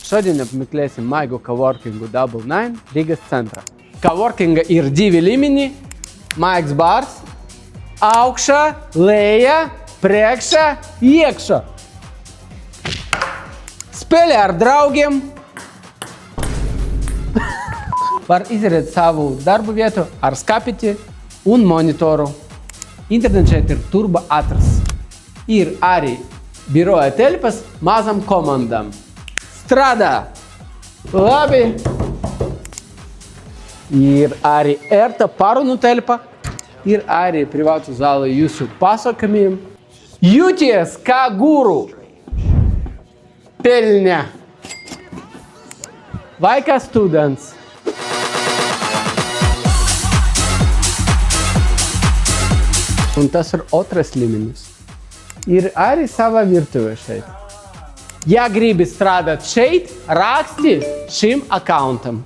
Šodien apmeklēsim maigu coworkingu Double Nine Rīgas centrā. Coworkinga ir divi līmeņi, maigs bars, augšā, leja, priekšā, iekšā. Spēlē ar draugiem. Var izdarīt savu darbu vietu ar skapiti un monitoru. Internets šeit ir turbo ātrs. Ir arī biroja telpas mazam komandam. Strādā labi. Ir arī ērta parunu telpa. Ir arī privātu zāle jūsu pasākumiem. Jūties kā guru. Peļņa. Vai kā students. Un tas ir otrais līmenis. Ir arī sava virtuve šeit. Ja gribi strādāt šeit, raksti šim accountam.